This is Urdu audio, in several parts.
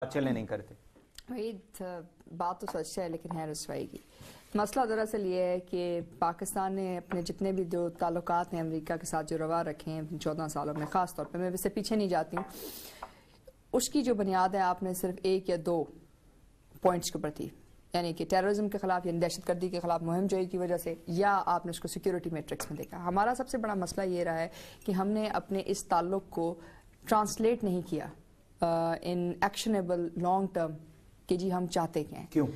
چلے نہیں کرتے. بات تو سچ ہے لیکن ہے رسوائی کی. مسئلہ دراصل یہ ہے کہ پاکستان نے اپنے جتنے بھی جو تعلقات ہیں امریکہ کے ساتھ جو روا رکھے ہیں 14 سالوں میں، خاص طور پہ میں اس سے پیچھے نہیں جاتی ہوں، اس کی جو بنیاد ہے آپ نے صرف 1 یا 2 پوائنٹس کے اوپر تھی، یعنی کہ ٹیررزم کے خلاف یعنی دہشت گردی کے خلاف مہم جوئی کی وجہ سے، یا آپ نے اس کو سیکیورٹی میٹرکس میں دیکھا. ہمارا سب سے بڑا مسئلہ یہ رہا ہے کہ ہم نے اپنے اس تعلق کو ٹرانسلیٹ نہیں کیا ان ایکشنیبل لانگ ٹرم کہ جی ہم چاہتے کیا ہیں. کیوں؟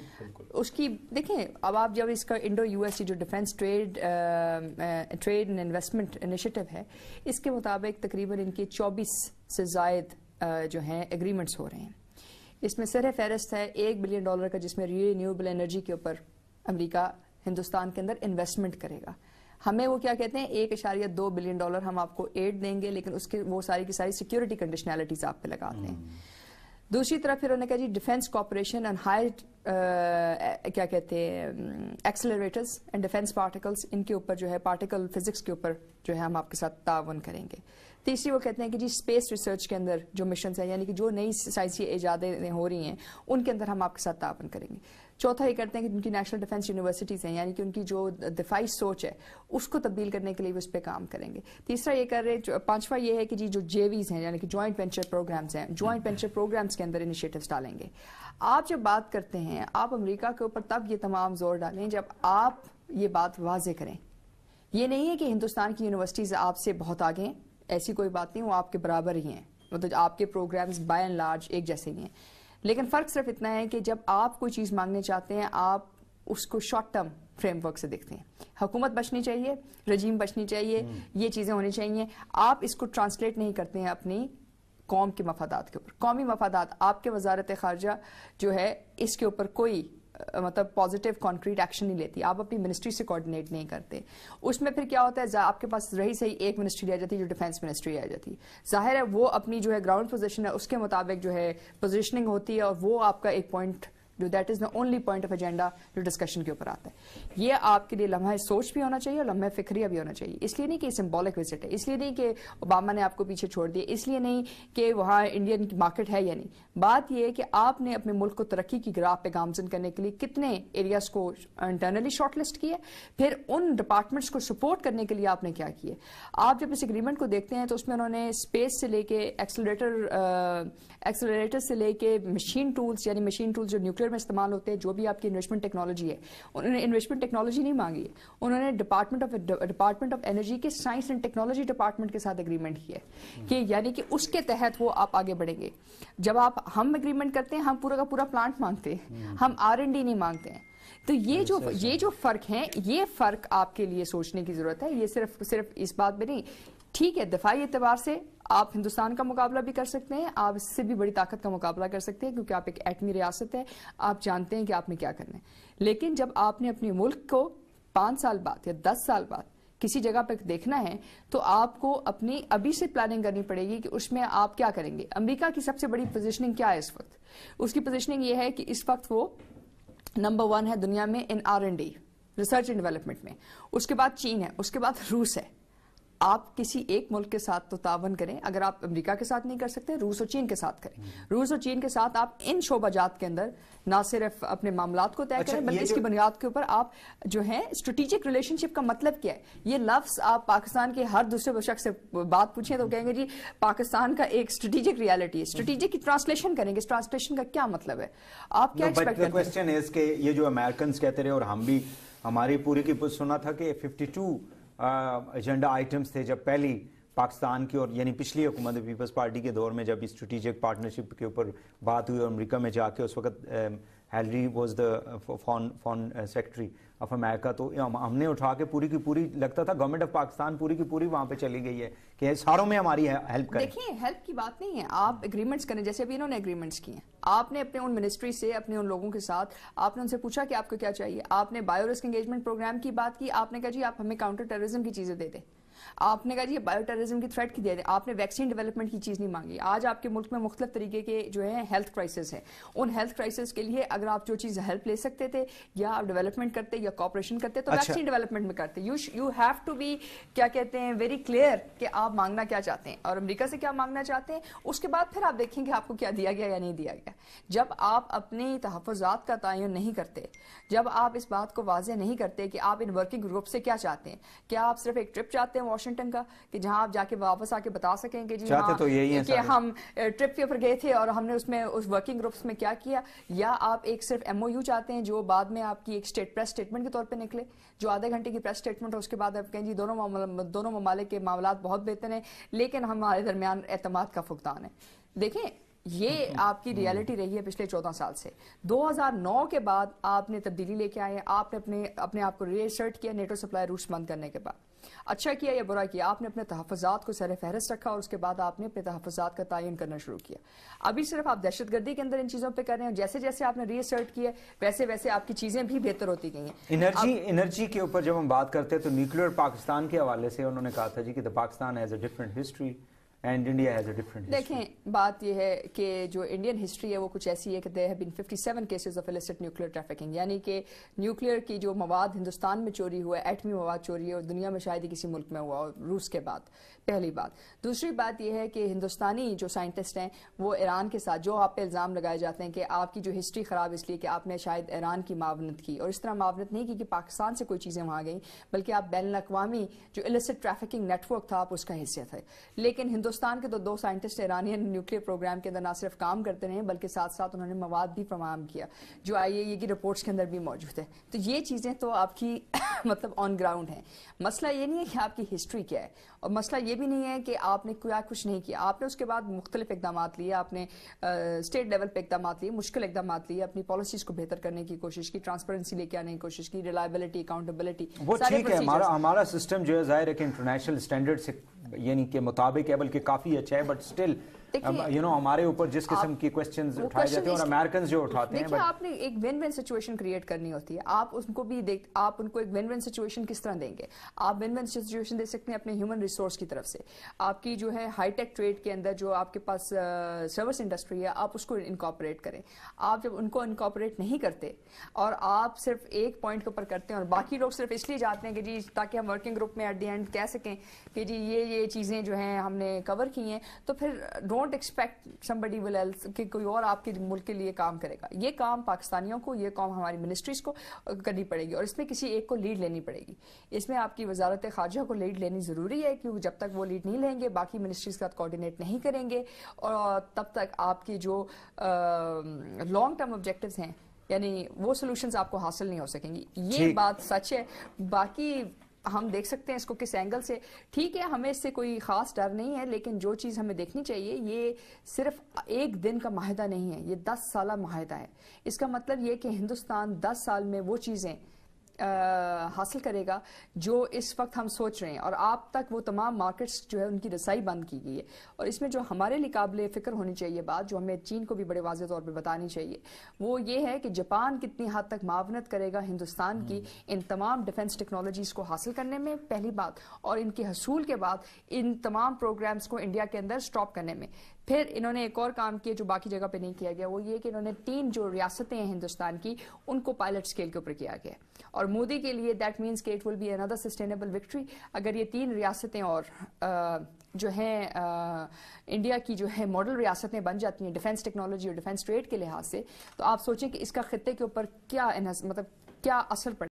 اس کی دیکھیں، اب آپ جب اس کا انڈو یو ایس جو defence trade and investment initiative ہے، اس کے مطابق تقریباً ان کے 24 سے زائد جو ہیں ایگریمنٹس ہو رہے ہیں. اس میں سر فہرست ہے $1 بلین کا، جس میں رینیویبل انرجی کے اوپر امریکہ ہندوستان کے اندر انویسٹمنٹ کرے گا. ہمیں وہ کیا کہتے ہیں، $1.2 بلین ہم آپ کو ایڈ دیں گے، لیکن اس کے وہ ساری کی ساری سیکیورٹی کنڈیشنالٹیز آپ پہ لگاتے ہیں. دوسری طرف پھر انہوں نے کہا جی ڈیفنس کوآپریشن اینڈ ہائی کیا کہتے ہیں ایکسلریٹرز اینڈ ڈیفنس پارٹیکلز، ان کے اوپر جو ہے پارٹیکل فزکس کے اوپر جو ہے ہم آپ کے ساتھ تعاون کریں گے. تیسری وہ کہتے ہیں کہ جی اسپیس ریسرچ کے اندر جو مشنز ہیں، یعنی کہ جو نئی سائنسی ایجادیں ہو رہی ہیں ان کے اندر ہم آپ کے ساتھ تعاون کریں گے. چوتھا یہ کرتے ہیں کہ ان کی نیشنل ڈیفنس یونیورسٹیز ہیں، یعنی کہ ان کی جو دفاعی سوچ ہے اس کو تبدیل کرنے کے لیے وہ اس پہ کام کریں گے. تیسرا یہ کر رہے، پانچواں یہ ہے کہ جی جو JVs ہیں یعنی کہ جوائنٹ وینچر پروگرامز ہیں، جوائنٹ وینچر پروگرامز کے اندر انیشیٹوز ڈالیں گے. آپ جب بات کرتے ہیں آپ امریکہ کے اوپر تب یہ تمام زور ڈالیں جب آپ یہ بات واضح کریں. یہ نہیں ہے کہ ہندوستان کی یونیورسٹیز آپ سے بہت آگے ہیں، ایسی کوئی بات نہیں، وہ آپ کے برابر ہی ہیں، مطلب آپ کے پروگرامز بائی اینڈ لارج ایک جیسے ہی ہیں. لیکن فرق صرف اتنا ہے کہ جب آپ کوئی چیز مانگنے چاہتے ہیں آپ اس کو شارٹ ٹرم فریم ورک سے دیکھتے ہیں. حکومت بچنی چاہیے، رجیم بچنی چاہیے، یہ چیزیں ہونی چاہیے. آپ اس کو ٹرانسلیٹ نہیں کرتے ہیں اپنی قوم کے مفادات کے اوپر. قومی مفادات آپ کے وزارت خارجہ جو ہے اس کے اوپر کوئی مطلب پازیٹیو کانکریٹ ایکشن نہیں لیتی. آپ اپنی منسٹری سے کوآرڈینیٹ نہیں کرتے. اس میں پھر کیا ہوتا ہے، آپ کے پاس رہی صحیح ایک منسٹری آ جاتی ہے جو ڈیفنس منسٹری آ جاتی ہے. ظاہر ہے وہ اپنی جو ہے گراؤنڈ پوزیشن ہے اس کے مطابق جو ہے پوزیشننگ ہوتی ہے، اور وہ آپ کا ایک پوائنٹ جو that is the only point of agenda جو ڈسکشن کے اوپر آتا ہے. یہ آپ کے لیے لمحہ سوچ بھی ہونا چاہیے اور لمحہ فکریہ بھی ہونا چاہیے. اس لیے نہیں کہ سمبولک وزٹ ہے، اس لیے نہیں کہ اوباما نے آپ کو پیچھے چھوڑ دیا، اس لیے نہیں کہ وہاں انڈین مارکیٹ ہے یا نہیں. بات یہ ہے کہ آپ نے اپنے ملک کو ترقی کی گراہ پہ گامزن کرنے کے لیے کتنے ایریاز کو انٹرنلی شارٹ لسٹ کیے، پھر ان ڈپارٹمنٹس کو سپورٹ کرنے کے لیے آپ نے کیا کیے. آپ جب اس ایگریمنٹ کو دیکھتے ہیں تو اس میں انہوں نے اسپیس سے لے کے ایکسلریٹر سے لے کے مشین ٹولز، یعنی مشین ٹولز جو نیوکلیئر میں استعمال ہوتے ہیں، جو بھی آپ کی انویسٹمنٹ ٹیکنالوجی ہے، انہوں نے انویسٹمنٹ ٹیکنالوجی نہیں مانگی ہے، انہوں نے ڈپارٹمنٹ آف انرجی کے سائنس اینڈ ٹیکنالوجی ڈپارٹمنٹ کے ساتھ اگریمنٹ کیا ہے کہ یعنی کہ اس کے تحت وہ آپ آگے بڑھیں گے. جب ہم اگریمنٹ کرتے ہیں ہم پورا کا پورا پلانٹ مانگتے ہیں، ہم R&D نہیں مانگتے ہیں. تو یہ جو فرق ہیں، یہ فرق آپ کے لیے سوچنے کی ضرورت ہے. یہ صرف اس بات میں نہیں. ٹھیک ہے، دفاعی اعتبار سے آپ ہندوستان کا مقابلہ بھی کر سکتے ہیں، آپ اس سے بھی بڑی طاقت کا مقابلہ کر سکتے ہیں کیونکہ آپ ایک ایٹمی ریاست ہے، آپ جانتے ہیں کہ آپ نے کیا کرنا ہے. لیکن جب آپ نے اپنے ملک کو 5 سال بعد یا 10 سال بعد کسی جگہ پہ دیکھنا ہے تو آپ کو اپنی ابھی سے پلاننگ کرنی پڑے گی کہ اس میں آپ کیا کریں گے. امریکہ کی سب سے بڑی پوزیشننگ کیا ہے اس وقت؟ اس کی پوزیشننگ یہ ہے کہ اس وقت وہ نمبر 1 ہے دنیا میں ان R&D ریسرچ اینڈ ڈیولپمنٹ میں. اس کے بعد چین ہے، اس کے بعد روس ہے. آپ کسی ایک ملک کے ساتھ تو تعاون کریں، اگر آپ امریکہ کے ساتھ نہیں کر سکتے روس اور چین کے ساتھ کریں. روس اور چین کے ساتھ آپ ان شعبہ جات کے اندر نہ صرف اپنے معاملات کو طے کریں بلکہ اس کی بنیاد کے اوپر آپ جو ہے اسٹریٹجک ریلیشن شپ کا مطلب کیا ہے. یہ لفظ آپ پاکستان کے ہر دوسرے شخص سے بات پوچھیں تو کہیں گے جی پاکستان کا ایک اسٹریٹجک ریالٹی ہے. اسٹریٹجک کی ٹرانسلیشن کریں گے، اس ٹرانسلیشن کا کیا مطلب ہے، آپ کیا ایکسپیکٹ کرتے ہیں؟ کوسچن ہے کہ یہ جو امریکنز کہتے رہے اور ہم بھی ہماری پوری کی سنا تھا کہ 52 ایجنڈا آئٹمز تھے جب پہلی پاکستان کی اور یعنی پچھلی حکومت پیپلز پارٹی کے دور میں جب اسٹریٹجک پارٹنرشپ کے اوپر بات ہوئی اور امریکہ میں جا کے اس وقت Hillary was the foreign secretary of America, تو ہم نے اٹھا کے پوری کی پوری لگتا تھا گورنمنٹ آف پاکستان پوری کی پوری وہاں پہ چلی گئی ہے کہ ساروں میں ہماری ہیلپ کریں. دیکھیں ہیلپ کی بات نہیں ہے، آپ اگریمنٹس کریں جیسے ابھی انہوں نے اگریمنٹس کیے ہیں. آپ نے اپنے ان منسٹری سے اپنے ان لوگوں کے ساتھ آپ نے ان سے پوچھا کہ آپ کو کیا چاہیے. آپ نے بایو رسک انگیجمنٹ پروگرام کی بات کی، آپ نے کہا جی آپ ہمیں کاؤنٹر ٹیررزم کی چیزیں دے دیں. آپ نے کہا جی بایو ٹیررزم کی تھریٹ کی دے دیں, آپ نے ویکسین ڈیولپمنٹ کی چیز نہیں مانگی. آج آپ کے ملک میں مختلف طریقے کے جو ہے ہیلتھ کرائسس ہیں, ان ہیلتھ کرائسس کے لیے اگر آپ جو چیز ہیلپ لے سکتے تھے یا آپ ڈیولپمنٹ کرتے یا کوآپریشن کرتے تو ویکسین ڈیولپمنٹ میں کرتے. یو ہیو ٹو بی کیا کہتے ہیں ویری کلیئر کہ آپ مانگنا کیا چاہتے ہیں اور امریکہ سے کیا مانگنا چاہتے ہیں. اس کے بعد پھر آپ دیکھیں گے آپ کو کیا دیا گیا یا نہیں دیا گیا. جب آپ اپنی تحفظات کا تعین نہیں کرتے, جب آپ اس بات کو واضح نہیں کرتے کہ آپ ان ورکنگ گروپ سے کیا چاہتے ہیں, کیا آپ صرف ایک ٹرپ چاہتے ہیں واشنگٹن کا کہ جہاں آپ جا کے واپس آ کے بتا سکیں کہ جی ہاں کہ ہم ٹرپ کے اوپر گئے تھے اور ہم نے اس میں اس ورکنگ گروپس میں کیا کیا, یا آپ ایک صرف ایم او یو چاہتے ہیں جو بعد میں آپ کی ایک پریس اسٹیٹمنٹ کے طور پہ نکلے, جو آدھے گھنٹے کی پریس اسٹیٹمنٹ ہے, اس کے بعد آپ کہیں جی دونوں ممالک کے معاملات بہت بہتر ہیں لیکن ہمارے درمیان اعتماد کا فقدان ہے. دیکھیں یہ آپ کی ریالٹی رہی ہے پچھلے 14 سال سے. 2009 کے بعد آپ نے تبدیلی لے کے آئے, آپ نے اپنے آپ کو ری ایسرٹ کیا نیٹو سپلائی روٹس بند کرنے کے بعد. اچھا کیا یا برا کیا, آپ نے اپنے تحفظات کو سر فہرست رکھا اور اس کے بعد آپ نے اپنے تحفظات کا تعین کرنا شروع کیا. ابھی صرف آپ دہشت گردی کے اندر ان چیزوں پہ کر رہے ہیں, جیسے جیسے آپ نے ری ایسرٹ کیا ویسے ویسے آپ کی چیزیں بھی بہتر ہوتی گئی ہیں. انرجی کے اوپر جب ہم بات کرتے ہیں تو نیوکلیئر پاکستان کے حوالے سے انہوں نے کہا تھا جی کہ Pakistan has a different history and India has a different. دیکھیں بات یہ ہے کہ جو انڈین ہسٹری ہے وہ کچھ ایسی ہے کہ there have been 57 cases of illicit nuclear trafficking, یعنی کہ نیوکلیئر کی جو مواد ہندوستان میں چوری ہوا ہے, ایٹمی مواد چوری ہے اور دنیا میں شاید ہی کسی ملک میں ہوا, روس کے بعد. پہلی بات. دوسری بات یہ ہے کہ ہندوستانی جو سائنٹسٹ ہیں وہ ایران کے ساتھ جو آپ پہ الزام لگائے جاتے ہیں کہ آپ کی جو ہسٹری خراب اس لیے کہ آپ نے شاید ایران کی معاونت کی, اور اس طرح معاونت نہیں کی کہ پاکستان سے کوئی چیزیں وہاں گئیں, بلکہ آپ بین الاقوامی جو illicit trafficking نیٹ ورک تھا آپ اس کا حصہ تھے. لیکن ہندوستان کے تو 2 سائنٹسٹ ایرانین نیوکلیئر پروگرام کے اندر نہ صرف کام کرتے رہے بلکہ ساتھ ساتھ انہوں نے مواد بھی فراہم کیا جو IAEA کی رپورٹس کے اندر بھی موجود ہے. تو یہ چیزیں تو آپ کی مطلب آن گراؤنڈ ہیں. مسئلہ یہ نہیں ہے کہ آپ کی ہسٹری کیا ہے, اور مسئلہ یہ بھی نہیں ہے کہ آپ نے کیا کچھ نہیں کیا. آپ نے اس کے بعد مختلف اقدامات لیے, آپ نے اسٹیٹ لیول پہ اقدامات لیے, مشکل اقدامات لیے, اپنی پالیسیز کو بہتر کرنے کی کوشش کی, ٹرانسپیرنسی لے کے آنے کی کوشش کی, ریلائبلٹی, اکاؤنٹیبلٹی. وہ ٹھیک ہے, ہمارا سسٹم جو ہے ظاہر ہے کہ انٹرنیشنل اسٹینڈرڈ سے یعنی کہ مطابق ہے, بلکہ کافی اچھا ہے, بٹ اسٹل ہمارے اوپر جس قسم کی کوسچنز اٹھائے جاتے ہیں اور امریکنز جو اٹھاتے ہیں, دیکھیں آپ نے ایک ون ون سچویشن کریٹ کرنی ہوتی ہے. آپ ان کو بھی آپ ان کو ایک ون ون سچویشن کس طرح دیں گے. آپ ون ون سچویشن دے سکتے ہیں اپنے ہیومن ریسورس کی طرف سے. آپ کی جو ہے ہائی ٹیک ٹریڈ کے اندر جو آپ کے پاس سروس انڈسٹری ہے آپ اس کو انکارپوریٹ کریں. آپ جب ان کو انکارپوریٹ نہیں کرتے اور آپ صرف ایک پوائنٹ کے اوپر کرتے ہیں اور باقی لوگ صرف اس لیے جاتے ہیں کہ جی تاکہ ہم ورکنگ گروپ میں ایٹ دی اینڈ کہہ سکیں کہ جی یہ چیزیں جو ہیں ہم نے کور کی ہیں, تو پھر don't expect somebody will else کہ کوئی اور آپ کے ملک کے لیے کام کرے گا. یہ کام پاکستانیوں کو, یہ کام ہماری منسٹریز کو کرنی پڑے گی, اور اس میں کسی ایک کو لیڈ لینی پڑے گی. اس میں آپ کی وزارت خارجہ کو لیڈ لینی ضروری ہے, کیونکہ جب تک وہ لیڈ نہیں لیں گے باقی منسٹریز کے ساتھ کوآرڈینیٹ نہیں کریں گے, اور تب تک آپ کی جو لانگ ٹرم آبجیکٹیوز ہیں یعنی وہ سولوشنز آپ کو حاصل نہیں ہو سکیں گی. یہ بات سچ ہے. باقی ہم دیکھ سکتے ہیں اس کو کس اینگل سے. ٹھیک ہے ہمیں اس سے کوئی خاص ڈر نہیں ہے, لیکن جو چیز ہمیں دیکھنی چاہیے یہ صرف ایک دن کا معاہدہ نہیں ہے, یہ 10 سالہ معاہدہ ہے. اس کا مطلب یہ کہ ہندوستان 10 سال میں وہ چیزیں حاصل کرے گا جو اس وقت ہم سوچ رہے ہیں, اور آپ تک وہ تمام مارکیٹس جو ہے ان کی رسائی بند کی گئی ہے. اور اس میں جو ہمارے لیے قابل فکر ہونی چاہیے بات, جو ہمیں چین کو بھی بڑے واضح طور پہ بتانی چاہیے, وہ یہ ہے کہ جاپان کتنی حد تک معاونت کرے گا ہندوستان کی ان تمام ڈیفنس ٹیکنالوجیز کو حاصل کرنے میں, پہلی بات, اور ان کے حصول کے بعد ان تمام پروگرامز کو انڈیا کے اندر سٹاپ کرنے میں. پھر انہوں نے ایک اور کام کیا جو باقی جگہ پہ نہیں کیا گیا, وہ یہ کہ انہوں نے 3 جو ریاستیں ہیں ہندوستان کی ان کو پائلٹ اسکیل کے اوپر کیا گیا, اور مودی کے لیے دیٹ مینس کہ it will be another sustainable victory. اگر یہ 3 ریاستیں اور جو ہیں انڈیا کی جو ہے ماڈل ریاستیں بن جاتی ہیں ڈیفنس ٹیکنالوجی اور ڈیفنس ٹریڈ کے لحاظ سے, تو آپ سوچیں کہ اس کا خطے کے اوپر کیا مطلب کیا اثر پڑے.